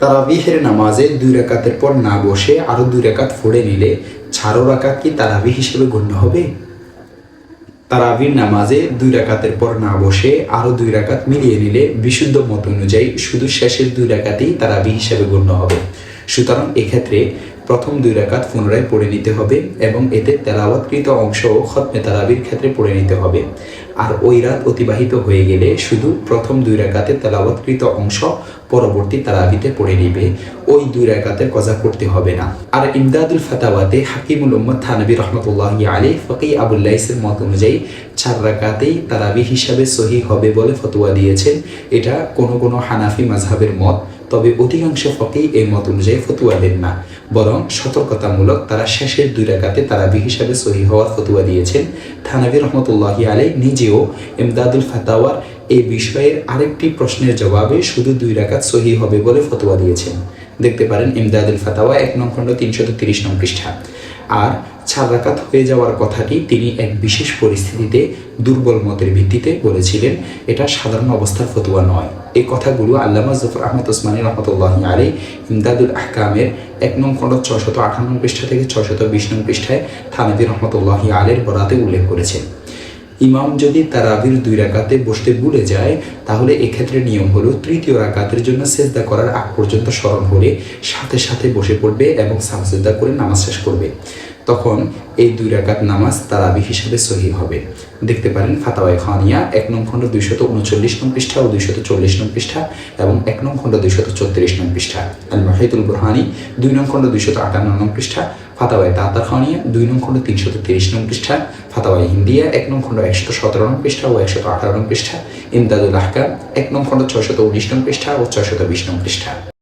তারাবিহের নামাজে 2 রাকাতের পর না বসে আরো 2 রাকাত পড়ে নিলে 4 রাকাত কি তারাবি হিসেবে গণ্য হবে? তারাবির নামাজে 2 রাকাতের পর না বসে আরো 2 রাকাত মিলিয়ে নিলে বিশুদ্ধ মত অনুযায়ী শুধু শেষের 2 রাকাতই তারাবি হিসেবে গণ্য হবে। সুতরাং এক্ষেত্রে প্রথম 2 রাকাত পুনরায় পড়ে নিতে হবে এবং এতে তেলাওয়াতকৃত অংশ খতমে তারাবির ক্ষেত্রে পড়ে নিতে হবে। আর ওই রাত অতিবাহিত হয়ে গেলে শুধু প্রথম 2 রাকাতে তেলাওয়াতকৃত অংশ পরবর্তী তারাবিতে পড়ে নিবে, ওই 2 রাকাতের কজা করতে হবে না। আর ইমদাদুল ফাতাওয়াতে হাকিমুল উম্মত থানবী রহমতুল্লাহি আলাইহি ফকি আবুল লাইসের মত অনুযায়ী 4 রাকাতেই তারাবি হিসাবে সহিহ হবে বলে ফতোয়া দিয়েছেন। এটা কোনো হানাফি মাযহাবের মত, তবে অধিকাংশ ফকি এই মত অনুযায়ী ফতোয়া দেন না, বরং সতর্কতামূলক তারা শেষের 2 রাকাতে তারাবি হিসাবে সহিহ হওয়ার ফতোয়া দিয়েছেন। থানবী রহমতুল্লাহি আলাইহি নিজেও ইমদাদুল ফাতাওয়ার এই বিষয়ের আরেকটি প্রশ্নের জবাবে শুধু 2 রাকাত সহিহ হবে বলে ফতোয়া দিয়েছেন। দেখতে পারেন ইমদাদুল ফাতাওয়া 1 নং খণ্ড 330 নং পৃষ্ঠা। আর 4 রাকাত হয়ে যাওয়ার কথাটি তিনি এক বিশেষ পরিস্থিতিতে দুর্বল মতের ভিত্তিতে বলেছিলেন, এটা সাধারণ অবস্থার ফতোয়া নয়। এই কথাগুলো আল্লামা জফর আহমদ ওসমানী রহমতুল্লাহি আলাইহি ইমদাদুল আহকামের 1 নং খণ্ড 658 পৃষ্ঠা থেকে 620 নং পৃষ্ঠায় থানবী রহমতুল্লাহি আলাইহির বরাতে উল্লেখ করেছেন। ইমাম যদি তারাবির 2 রাকাতে বসতে ভুলে যায়, তাহলে এক্ষেত্রে নিয়ম হলো তৃতীয় রাকাতের জন্য সেজদা করার আগ পর্যন্ত স্মরণ হলে সাথে সাথে বসে পড়বে এবং সাজদা করে নামাজ শেষ করবে। তখন এই 2 রাকাত নামাজ তারাবি হিসাবে সহিহ হবে। দেখতে পারেন ফাতাওয়ায়ে খানিয়া 1 নং খণ্ড 239 নং পৃষ্ঠা ও 240 নং পৃষ্ঠা এবং 1 নং খণ্ড 234 নং পৃষ্ঠা, আল মুহিতুল বুরহানি 2 নং খণ্ড 258 নং পৃষ্ঠা, ফাতাওয়ায়ে তাতার খানিয়া 2 নং খণ্ড 330 নং পৃষ্ঠা, ফাতাওয়ায়ে হিন্দিয়া 1 নং খণ্ড 117 নং পৃষ্ঠা ও 118 নং পৃষ্ঠা, ইমদাদুল আহকাম 1 নং খণ্ড 619 নং পৃষ্ঠা ও 620 নং পৃষ্ঠা।